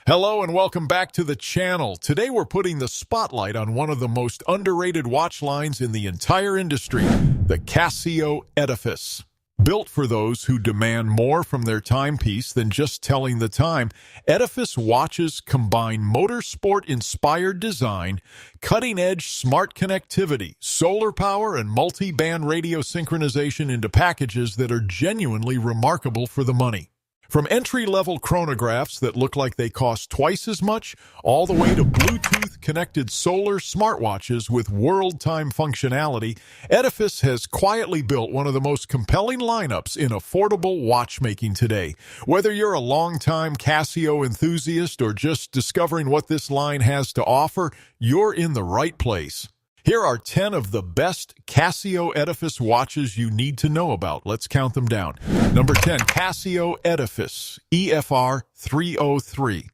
Hello and welcome back to the channel. Today we're putting the spotlight on one of the most underrated watch lines in the entire industry, the Casio Edifice. Built for those who demand more from their timepiece than just telling the time, Edifice watches combine motorsport-inspired design, cutting-edge smart connectivity, solar power, and multi-band radio synchronization into packages that are genuinely remarkable for the money. From entry-level chronographs that look like they cost twice as much, all the way to Bluetooth-connected solar smartwatches with world-time functionality, Edifice has quietly built one of the most compelling lineups in affordable watchmaking today. Whether you're a longtime Casio enthusiast or just discovering what this line has to offer, you're in the right place. Here are 10 of the best Casio Edifice watches you need to know about. Let's count them down. Number 10, Casio Edifice EFR 303.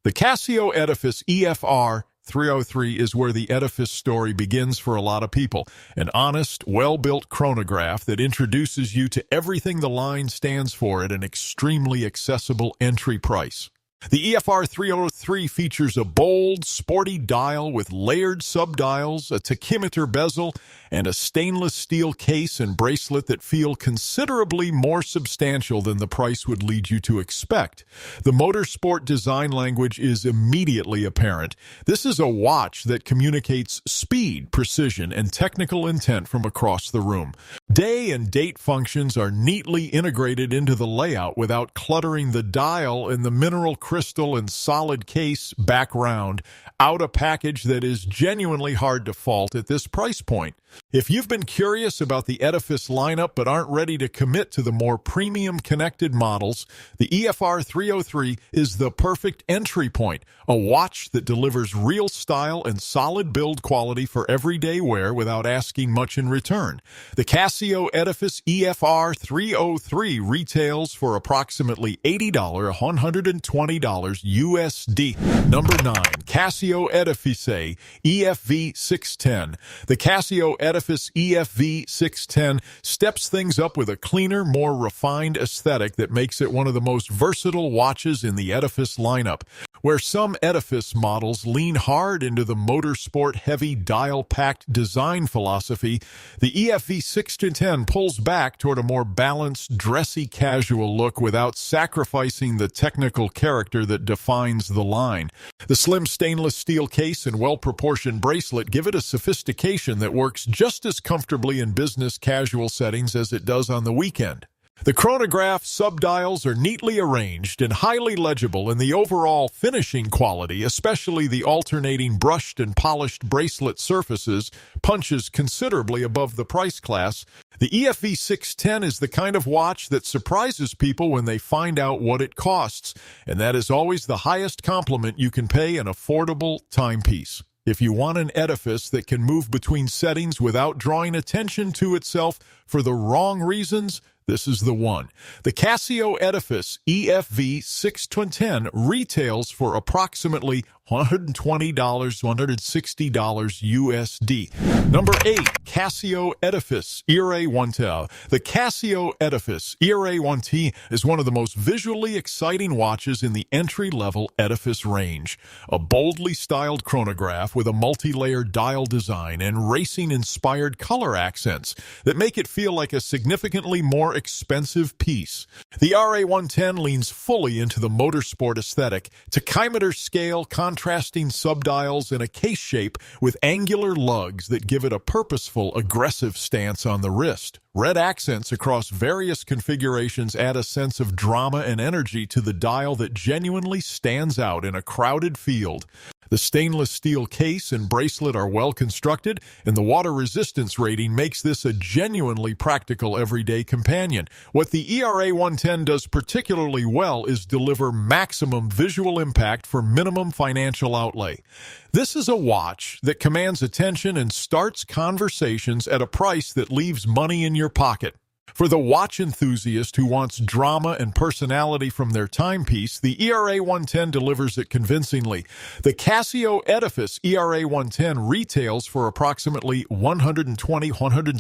The Casio Edifice EFR 303 is where the Edifice story begins for a lot of people. An honest, well-built chronograph that introduces you to everything the line stands for at an extremely accessible entry price. The EFR 303 features a bold, sporty dial with layered subdials, a tachymeter bezel, and a stainless steel case and bracelet that feel considerably more substantial than the price would lead you to expect. The motorsport design language is immediately apparent. This is a watch that communicates speed, precision, and technical intent from across the room. Day and date functions are neatly integrated into the layout without cluttering the dial and the mineral crystal and solid case background out a package that is genuinely hard to fault at this price point. If you've been curious about the Edifice lineup but aren't ready to commit to the more premium connected models, the EFR 303 is the perfect entry point, a watch that delivers real style and solid build quality for everyday wear without asking much in return. The Casio Edifice EFR 303 retails for approximately $80, $120 USD. Number 9, Casio Edifice EFV 610. The Casio Edifice EFV 610 steps things up with a cleaner, more refined aesthetic that makes it one of the most versatile watches in the Edifice lineup. Where some Edifice models lean hard into the motorsport-heavy dial-packed design philosophy, the EFV 610 pulls back toward a more balanced, dressy, casual look without sacrificing the technical character that defines the line. The slim stainless steel case and well-proportioned bracelet give it a sophistication that works just as comfortably in business casual settings as it does on the weekend. The chronograph subdials are neatly arranged and highly legible, and the overall finishing quality, especially the alternating brushed and polished bracelet surfaces, punches considerably above the price class. The EFV 610 is the kind of watch that surprises people when they find out what it costs, and that is always the highest compliment you can pay an affordable timepiece. If you want an Edifice that can move between settings without drawing attention to itself for the wrong reasons, this is the one. The Casio Edifice EFV 610 retails for approximately $120, $160 USD. Number 8, Casio Edifice ERA 1T. The Casio Edifice ERA 1T is one of the most visually exciting watches in the entry-level Edifice range. A boldly styled chronograph with a multi-layered dial design and racing-inspired color accents that make it feel like a significantly more expensive piece. The RA110 leans fully into the motorsport aesthetic, tachymeter scale, contrasting subdials, and a case shape with angular lugs that give it a purposeful, aggressive stance on the wrist. Red accents across various configurations add a sense of drama and energy to the dial that genuinely stands out in a crowded field. The stainless steel case and bracelet are well constructed, and the water resistance rating makes this a genuinely practical everyday companion. What the ERA 110 does particularly well is deliver maximum visual impact for minimum financial outlay. This is a watch that commands attention and starts conversations at a price that leaves money in your pocket. For the watch enthusiast who wants drama and personality from their timepiece, the ERA 110 delivers it convincingly. The Casio Edifice ERA 110 retails for approximately $175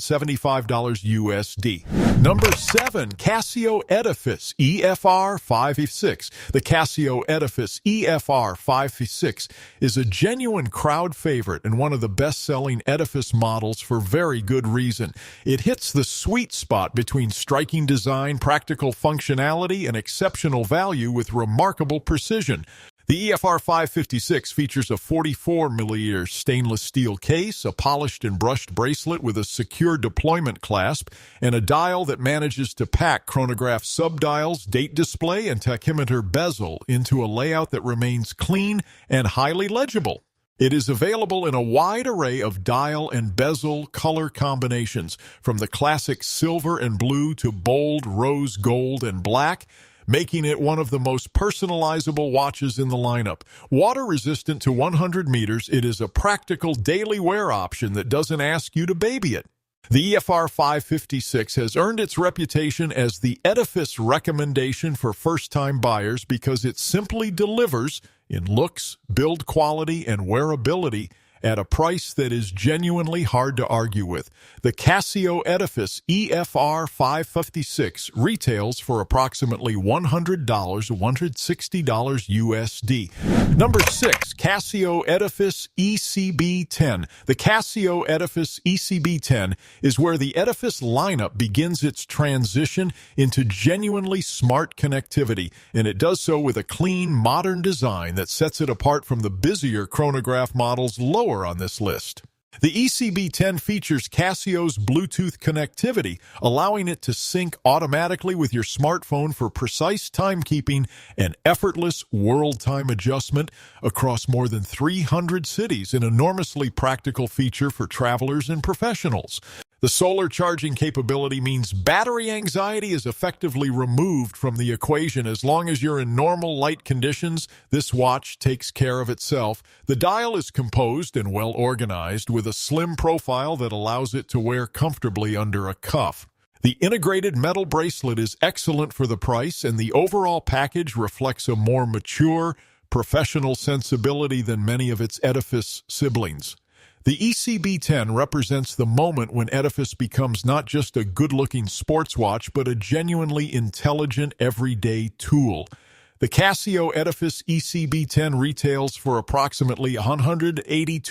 USD. Number 7, Casio Edifice EFR 556. The Casio Edifice EFR 556 is a genuine crowd favorite and one of the best-selling Edifice models for very good reason. It hits the sweet spot between striking design, practical functionality, and exceptional value with remarkable precision. The EFR 556 features a 44mm stainless steel case, a polished and brushed bracelet with a secure deployment clasp, and a dial that manages to pack chronograph subdials, date display, and tachymeter bezel into a layout that remains clean and highly legible. It is available in a wide array of dial and bezel color combinations, from the classic silver and blue to bold rose gold and black, making it one of the most personalizable watches in the lineup. Water-resistant to 100 meters, it is a practical daily wear option that doesn't ask you to baby it. The EFR 556 has earned its reputation as the Edifice recommendation for first-time buyers because it simply delivers in looks, build quality, and wearability at a price that is genuinely hard to argue with. The Casio Edifice EFR 556 retails for approximately $160 USD. Number 6, Casio Edifice ECB10. The Casio Edifice ECB10 is where the Edifice lineup begins its transition into genuinely smart connectivity, and it does so with a clean, modern design that sets it apart from the busier chronograph models lower on this list. The ECB10 features Casio's Bluetooth connectivity, allowing it to sync automatically with your smartphone for precise timekeeping and effortless world time adjustment across more than 300 cities, an enormously practical feature for travelers and professionals. The solar charging capability means battery anxiety is effectively removed from the equation. As long as you're in normal light conditions, this watch takes care of itself. The dial is composed and well organized with a slim profile that allows it to wear comfortably under a cuff. The integrated metal bracelet is excellent for the price, and the overall package reflects a more mature, professional sensibility than many of its Edifice siblings. The ECB10 represents the moment when Edifice becomes not just a good-looking sports watch, but a genuinely intelligent, everyday tool. The Casio Edifice ECB10 retails for approximately $180–230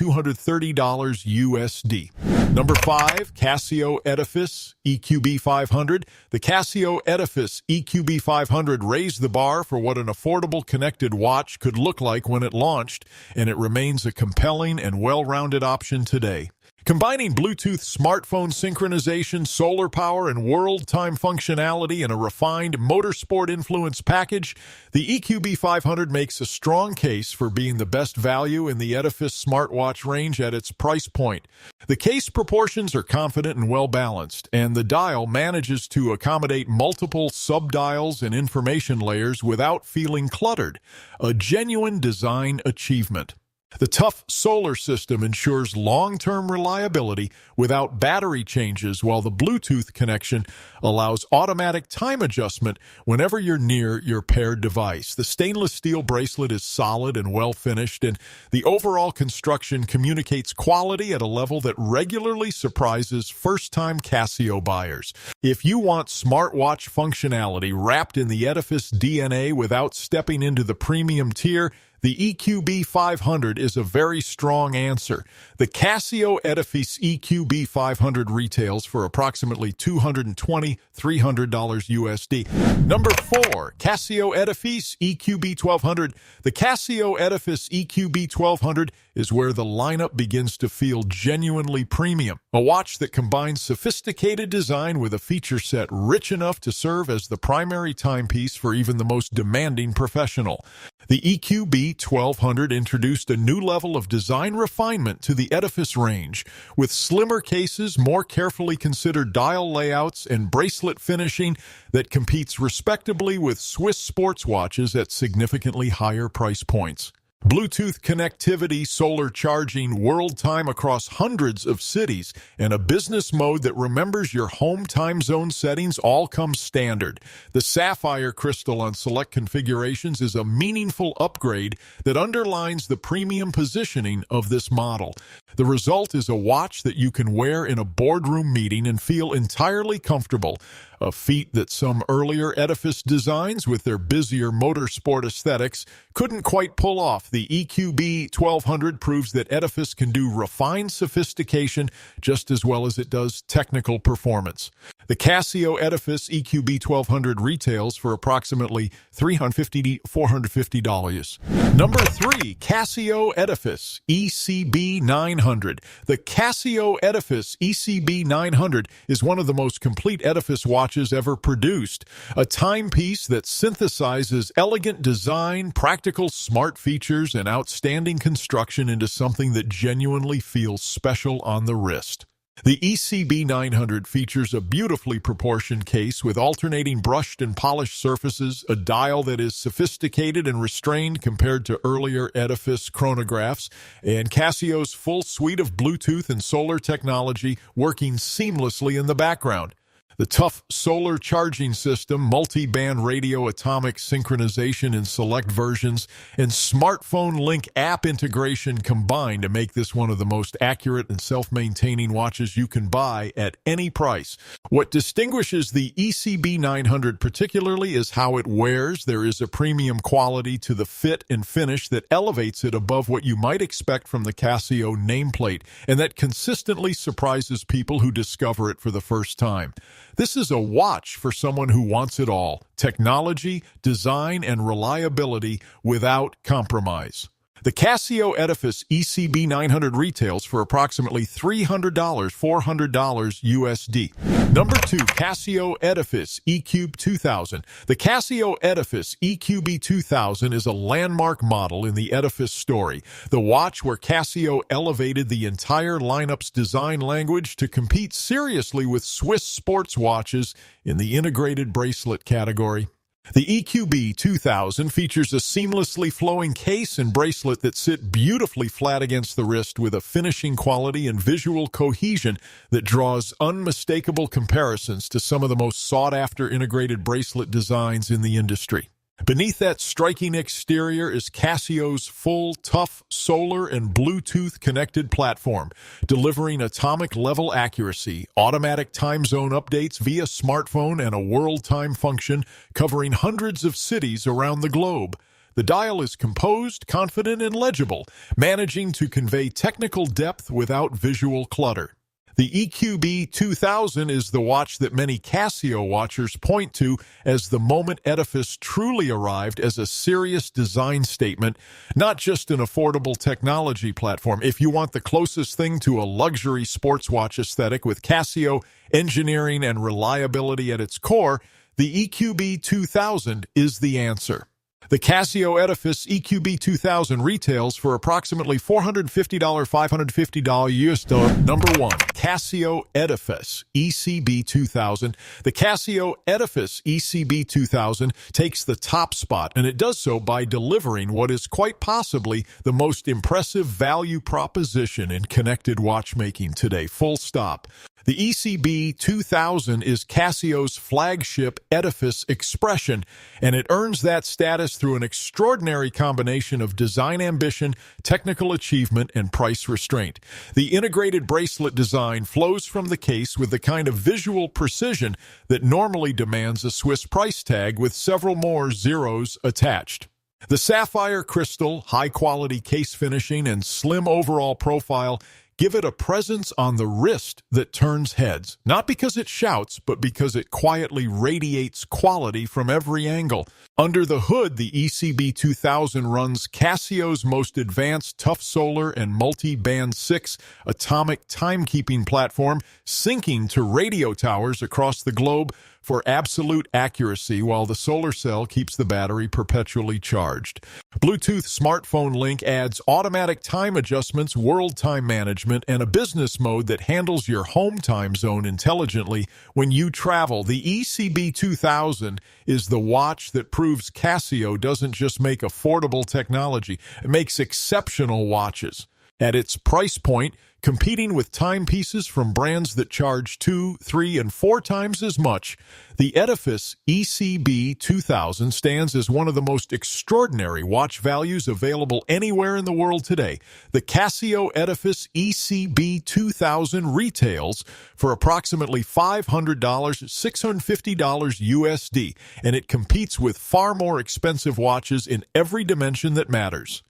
USD. Number 5, Casio Edifice EQB 500. The Casio Edifice EQB 500 raised the bar for what an affordable connected watch could look like when it launched, and it remains a compelling and well-rounded option today. Combining Bluetooth smartphone synchronization, solar power, and world time functionality in a refined motorsport-influenced package, the EQB 500 makes a strong case for being the best value in the Edifice smartwatch range at its price point. The case proportions are confident and well-balanced, and the dial manages to accommodate multiple subdials and information layers without feeling cluttered, a genuine design achievement. The tough solar system ensures long-term reliability without battery changes, while the Bluetooth connection allows automatic time adjustment whenever you're near your paired device. The stainless steel bracelet is solid and well-finished, and the overall construction communicates quality at a level that regularly surprises first-time Casio buyers. If you want smartwatch functionality wrapped in the Edifice DNA without stepping into the premium tier, the EQB 500 is a very strong answer. The Casio Edifice EQB 500 retails for approximately $220–300 USD. Number 4, Casio Edifice EQB 1200. The Casio Edifice EQB 1200 is where the lineup begins to feel genuinely premium. A watch that combines sophisticated design with a feature set rich enough to serve as the primary timepiece for even the most demanding professional. The EQB 1200 introduced a new level of design refinement to the Edifice range, with slimmer cases, more carefully considered dial layouts, and bracelet finishing that competes respectably with Swiss sports watches at significantly higher price points. Bluetooth connectivity, solar charging, world time across hundreds of cities, and a business mode that remembers your home time zone settings all come standard. The sapphire crystal on select configurations is a meaningful upgrade that underlines the premium positioning of this model. The result is a watch that you can wear in a boardroom meeting and feel entirely comfortable, a feat that some earlier Edifice designs with their busier motorsport aesthetics couldn't quite pull off. The EQB 1200 proves that Edifice can do refined sophistication just as well as it does technical performance. The Casio Edifice EQB 1200 retails for approximately $350 to $450. Number 3, Casio Edifice ECB 900. The Casio Edifice ECB 900 is one of the most complete Edifice watches ever produced. A timepiece that synthesizes elegant design, practical smart features, and outstanding construction into something that genuinely feels special on the wrist. The ECB 900 features a beautifully proportioned case with alternating brushed and polished surfaces, a dial that is sophisticated and restrained compared to earlier Edifice chronographs, and Casio's full suite of Bluetooth and solar technology working seamlessly in the background. The tough solar charging system, multi-band radio atomic synchronization in select versions, and smartphone link app integration combine to make this one of the most accurate and self-maintaining watches you can buy at any price. What distinguishes the ECB 900 particularly is how it wears. There is a premium quality to the fit and finish that elevates it above what you might expect from the Casio nameplate, and that consistently surprises people who discover it for the first time. This is a watch for someone who wants it all: technology, design, and reliability without compromise. The Casio Edifice ECB 900 retails for approximately $300, $400 USD. Number 2, Casio Edifice EQB 2000. The Casio Edifice EQB 2000 is a landmark model in the Edifice story, the watch where Casio elevated the entire lineup's design language to compete seriously with Swiss sports watches in the integrated bracelet category. The EQB 2000 features a seamlessly flowing case and bracelet that sit beautifully flat against the wrist with a finishing quality and visual cohesion that draws unmistakable comparisons to some of the most sought-after integrated bracelet designs in the industry. Beneath that striking exterior is Casio's full, tough, solar and Bluetooth-connected platform, delivering atomic-level accuracy, automatic time zone updates via smartphone, and a world time function covering hundreds of cities around the globe. The dial is composed, confident, and legible, managing to convey technical depth without visual clutter. The EQB 2000 is the watch that many Casio watchers point to as the moment Edifice truly arrived as a serious design statement, not just an affordable technology platform. If you want the closest thing to a luxury sports watch aesthetic with Casio engineering and reliability at its core, the EQB 2000 is the answer. The Casio Edifice EQB 2000 retails for approximately $450, $550 USD. Number 1, Casio Edifice ECB 2000. The Casio Edifice ECB 2000 takes the top spot, and it does so by delivering what is quite possibly the most impressive value proposition in connected watchmaking today. Full stop. The ECB 2000 is Casio's flagship Edifice expression, and it earns that status through an extraordinary combination of design ambition, technical achievement, and price restraint. The integrated bracelet design flows from the case with the kind of visual precision that normally demands a Swiss price tag with several more zeros attached. The sapphire crystal, high-quality case finishing, and slim overall profile give it a presence on the wrist that turns heads, not because it shouts, but because it quietly radiates quality from every angle. Under the hood, the ECB 2000 runs Casio's most advanced tough solar and multi-band 6 atomic timekeeping platform, syncing to radio towers across the globe for absolute accuracy while the solar cell keeps the battery perpetually charged. Bluetooth Smartphone Link adds automatic time adjustments, world time management, and a business mode that handles your home time zone intelligently when you travel. The ECB 2000 is the watch that proves Casio doesn't just make affordable technology, it makes exceptional watches. At its price point, competing with timepieces from brands that charge 2, 3, and 4 times as much, the Edifice ECB 2000 stands as one of the most extraordinary watch values available anywhere in the world today. The Casio Edifice ECB 2000 retails for approximately $500, $650 USD, and it competes with far more expensive watches in every dimension that matters.